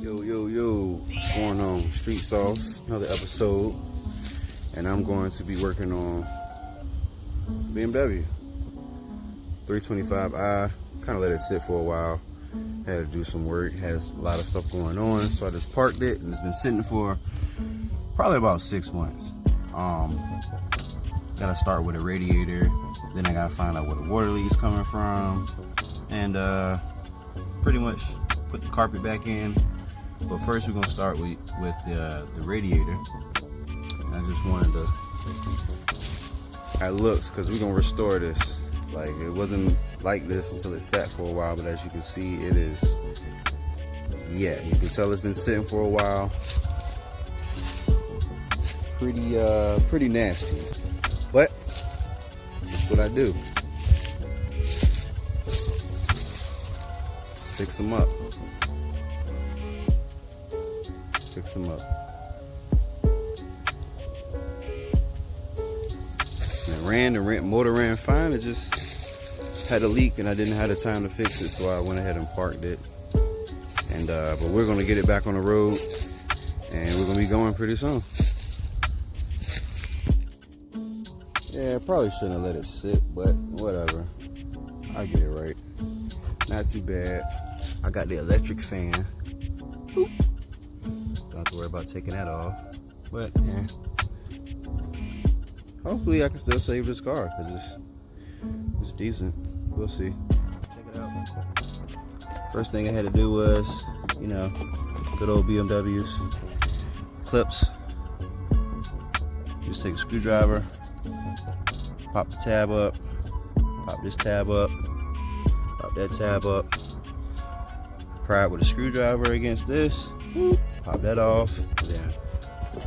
Yo, what's going on? Street Sauce, another episode, and I'm going to be working on BMW 325i. Kind of let it sit for a while. Had to do some work, has a lot of stuff going on, so I just parked it, and it's been sitting for probably about 6 months. Gotta start with a radiator, then I gotta find out where the water leak's coming from, and pretty much put the carpet back in. But first we're gonna start with the radiator. And I just wanted to how it looks, because we're gonna restore this. Like, it wasn't like this until it sat for a while, but as you can see, it is, yeah, you can tell it's been sitting for a while. Pretty nasty, but that's what I do. Fix them up. Fix them up. And the motor ran fine. It just had a leak and I didn't have the time to fix it, so I went ahead and parked it. And but we're gonna get it back on the road, and we're gonna be going pretty soon. Yeah, I probably shouldn't have let it sit, but whatever. I'll get it right. Not too bad. I got the electric fan. Boop. Don't have to worry about taking that off. But yeah, hopefully I can still save this car, because it's decent. We'll see. Check it out. First thing I had to do was, you know, good old BMWs. Clips. Just take a screwdriver, pop the tab up, pop this tab up, pop that tab up, pry it with a screwdriver against this, pop that off, then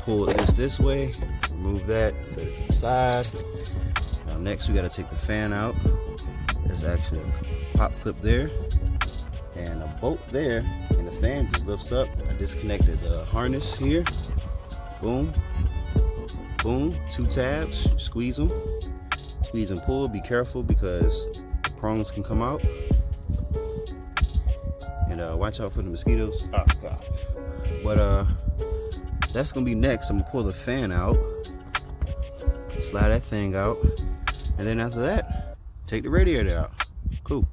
pull this way, remove that, set it to the side. Now next we got to take the fan out. There's actually a pop clip there and a bolt there, and the fan just lifts up. I disconnected the harness here. Boom, boom, 2 tabs, squeeze them. Squeeze and pull, be careful because the prongs can come out. And watch out for the mosquitoes. Oh God. But that's gonna be next. I'm gonna pull the fan out, slide that thing out, and then after that, take the radiator out. Cool.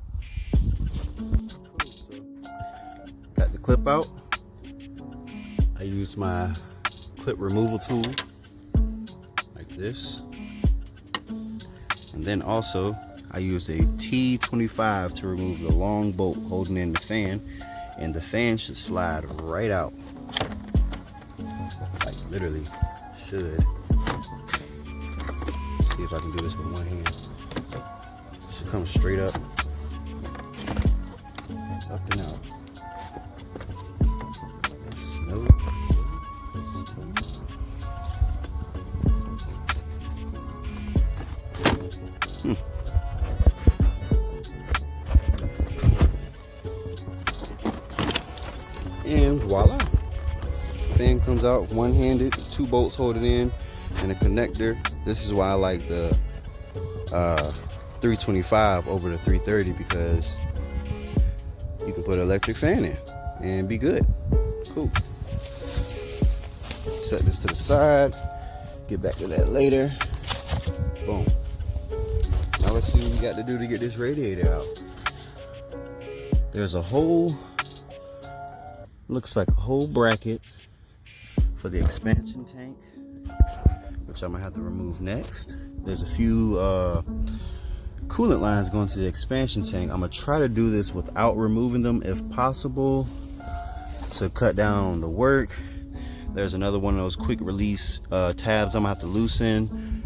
Got the clip out. I use my clip removal tool like this. And then also, I used a T25 to remove the long bolt holding in the fan, and the fan should slide right out. Like, literally should. Let's see if I can do this with one hand. It should come straight up and out. Nope. And voila, fan comes out one-handed, 2 bolts hold it in, and a connector. This is why I like the 325 over the 330, because you can put an electric fan in and be good. Cool. Set this to the side, get back to that later. Boom. Now let's see what we got to do to get this radiator out. There's a whole, looks like a whole bracket for the expansion tank, which I'm gonna have to remove next. There's a few coolant lines going to the expansion tank. I'm gonna try to do this without removing them if possible, to cut down the work. There's another one of those quick release tabs I'm gonna have to loosen.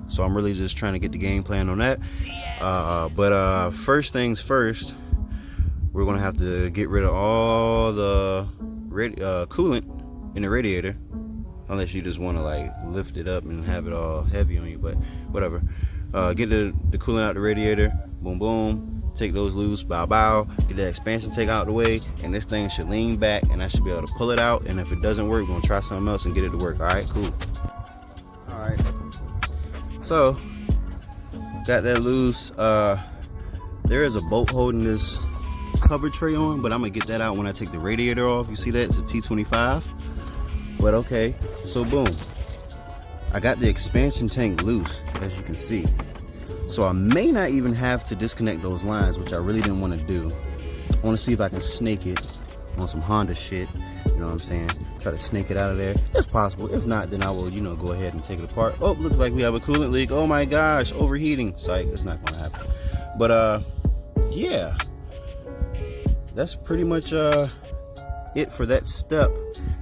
So I'm really just trying to get the game plan on that. But first things first, we're gonna have to get rid of all the coolant in the radiator, unless you just want to like lift it up and have it all heavy on you, but whatever. Get the coolant out the radiator, boom boom, take those loose, bow bow, get the expansion tank out of the way, and this thing should lean back and I should be able to pull it out. And if it doesn't work, we're gonna try something else and get it to work. All right, cool. All right, so got that loose. There is a bolt holding this cover tray on, but I'm gonna get that out when I take the radiator off. You see that? It's a T25. But okay, so boom. I got the expansion tank loose, as you can see. So I may not even have to disconnect those lines, which I really didn't want to do. I want to see if I can snake it on some Honda shit. You know what I'm saying? Try to snake it out of there if possible. If not, then I will, you know, go ahead and take it apart. Oh, looks like we have a coolant leak. Oh my gosh, overheating. Psych, that's not gonna happen. But yeah, that's pretty much it for that step.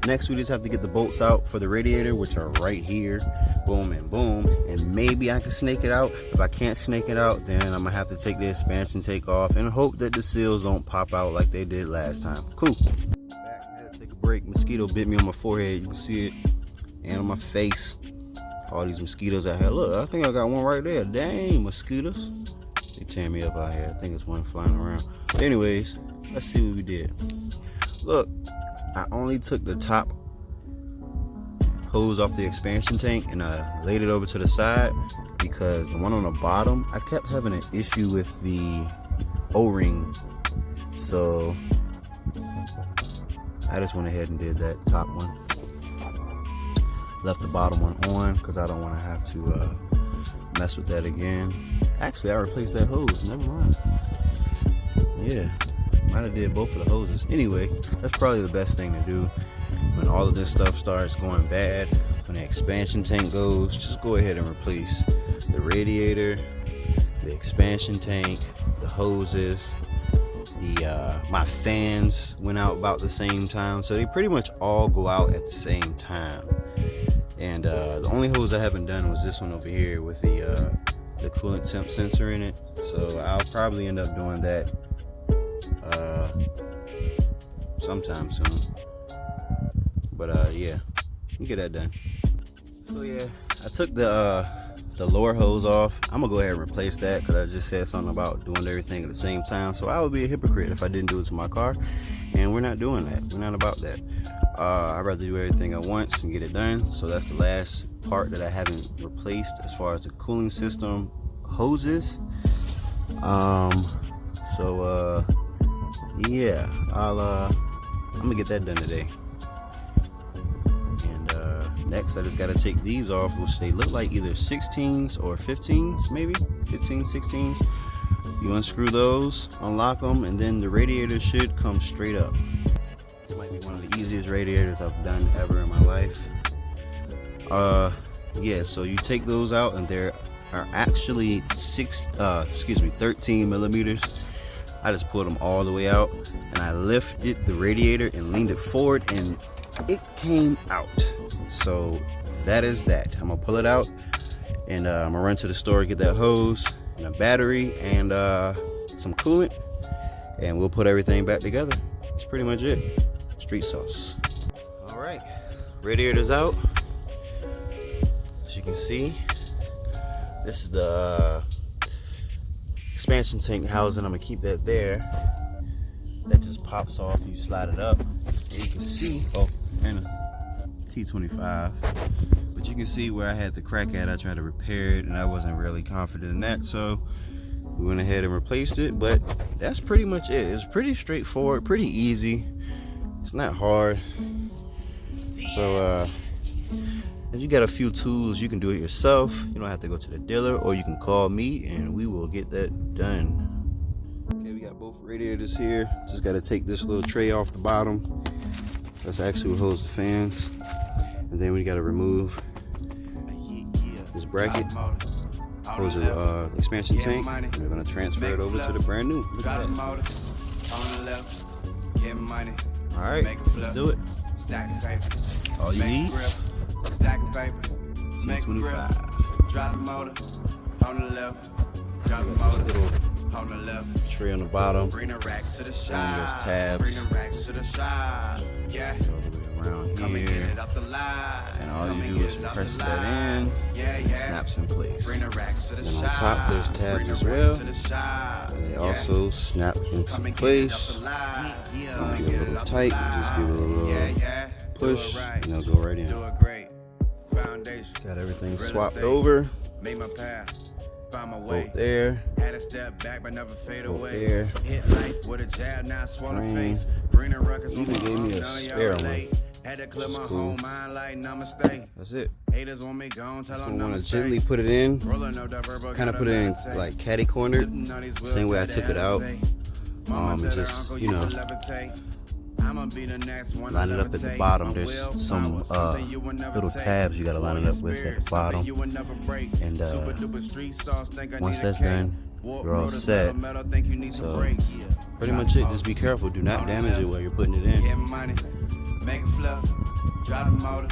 Next, we just have to get the bolts out for the radiator, which are right here. Boom and boom. And maybe I can snake it out. If I can't snake it out, then I'm gonna have to take the expansion tank off and hope that the seals don't pop out like they did last time. Cool. Back, I had to take a break. Mosquito bit me on my forehead. You can see it. And on my face. All these mosquitoes out here. Look, I think I got one right there. Dang, mosquitoes. They tear me up out here. I think it's one flying around. But anyways, let's see what we did. Look, I only took the top hose off the expansion tank and I laid it over to the side because the one on the bottom, I kept having an issue with the O-ring. So I just went ahead and did that top one. Left the bottom one on because I don't want to have to mess with that again. Actually, I replaced that hose. Never mind. Yeah. Might have did both of the hoses. Anyway, that's probably the best thing to do when all of this stuff starts going bad. When the expansion tank goes, just go ahead and replace the radiator, the expansion tank, the hoses. My fans went out about the same time, so they pretty much all go out at the same time. And the only hose I haven't done was this one over here with the coolant temp sensor in it. So I'll probably end up doing that sometime soon. But yeah, you get that done. So yeah, I took the lower hose off. I'm gonna go ahead and replace that because I just said something about doing everything at the same time. So I would be a hypocrite if I didn't do it to my car, and we're not doing that. We're not about that. I'd rather do everything at once and get it done. So that's the last part that I haven't replaced as far as the cooling system hoses. Yeah, I'm gonna get that done today. And next I just gotta take these off, which they look like either 16s or 15s, maybe 15, 16s. You unscrew those, unlock them, and then the radiator should come straight up. This might be one of the easiest radiators I've done ever in my life. Yeah, so you take those out, and there are actually 13 millimeters. I just pulled them all the way out, and I lifted the radiator and leaned it forward, and it came out. So that is that. I'm gonna pull it out, and I'm gonna run to the store, get that hose and a battery and some coolant, and we'll put everything back together. That's pretty much it. Street sauce. All right, radiator's out. As you can see, this is the expansion tank housing. I'm gonna keep that there. That just pops off. You slide it up, and you can see. Oh, and a T25. But you can see where I had the crack at. I tried to repair it, and I wasn't really confident in that, so we went ahead and replaced it. But that's pretty much it. It's pretty straightforward, pretty easy. It's not hard. So if you got a few tools, you can do it yourself. You don't have to go to the dealer, or you can call me and we will get that done. Okay, we got both radiators here. Just got to take this little tray off the bottom. That's actually what holds the fans. And then we got to remove this bracket, holds the expansion tank. And we're going to transfer it over to the brand new. Look at that. Alright, let's do it. All you need, T25. Drop the motor on the left. Drop the motor on the left. Tray on the bottom. Bring the racks to the Those shop. tabs. Bring the racks to the shop. Yeah. All the way around Come and get here. it up the line. And all you do is press that in, and it snaps in place. Bring the racks to the And on shop. top there's Bring tabs the as racks well, to the shop. and they Yeah. also snap into Come and get it place. up the line. Don't get a little tight, you just give it a little push, Do it right. and they'll go right in. Do it great. Foundation. Got everything Real swapped estate. over. Make my path. find my way. Bolt there. Had a step back, but never fade Bolt away. there. Hit life with a jab, now swallow Green. face. Green and ruckus Even gave me a spare one. Had to clip my Cool. whole mind like namaste. That's it. Haters want me gone, tell them I want to namaste. gently put it in. Rolling up that verbo, Kind of got put a it in latte. like catty cornered. Same way I took it out. Mama And said her just, uncle you know, used to levitate. I'ma be the next one to line it up at the levitate. bottom. My There's will, some something you will never little take. tabs you gotta line it up with at the bottom. Something you will never break. And Super duper street sauce, think I once need a that's cake. done, Warp you're all road is set. metal, think you need to So break. pretty much it. Just be careful. Do not damage it while you're putting it in. Get money, make it flip, drop the motor.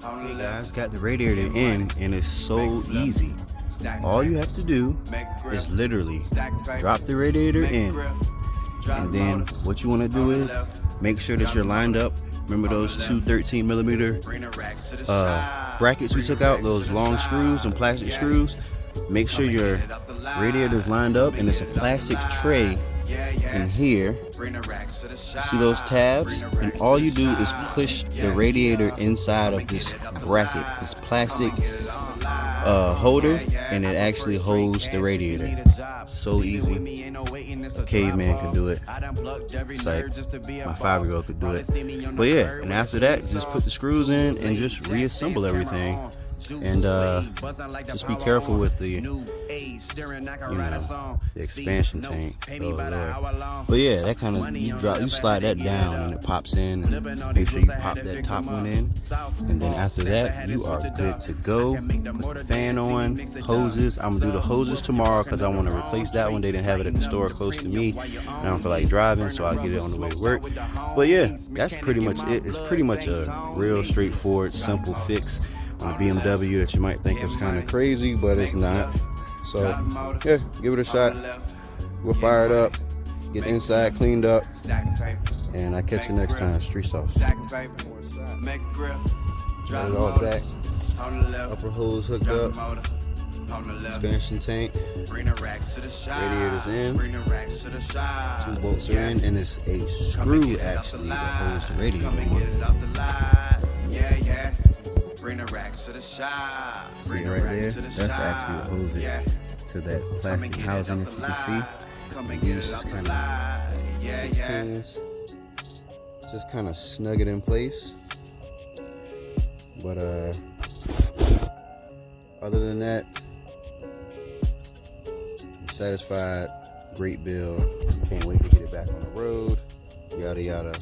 On the Hey left, guys, got the radiator in, and it's so easy. stack All you have to do make a grip, is literally stack the paper, drop the radiator make a in, grip, drop and the then motor. what you want to do is make sure that you're lined up. Remember those two 13mm Bring the racks to the side. brackets we took out, those long screws and plastic screws? Make sure your radiator is lined up, and it's a plastic tray in here. Bring the racks to the side. See those tabs? And all you do is push the radiator inside of this bracket, this plastic holder, and it actually holds the radiator. So easy. A caveman could do it. It's like my 5-year-old could do it. But yeah, and after that, just put the screws in and just reassemble everything. And just be careful with the, the expansion tank over there. But yeah, that kind of, you slide that down and it pops in, and make sure you pop that top one in, and then after that you are good to go. Put the fan on, hoses. I'm gonna do the hoses tomorrow because I want to replace that one. They didn't have it at the store close to me, and I don't feel like driving, so I'll get it on the way to work. But yeah, that's pretty much it. It's pretty much a real straightforward, simple fix on a BMW that you might think is kind of crazy, but it's not. So yeah, give it a shot. We'll fire it up, get inside cleaned up, and I catch you next time. Street sauce. Got it all back. Upper hose hooked up. Expansion tank. Radiator's in. 2 bolts are in, and it's a screw actually that holds the radiator on. Bring the racks to the shop. See right there? That's actually what holds it to that plastic housing that you can see. Use just kind of 16s, just kind of snug it in place. But other than that, I'm satisfied. Great build. Can't wait to get it back on the road. Yada yada.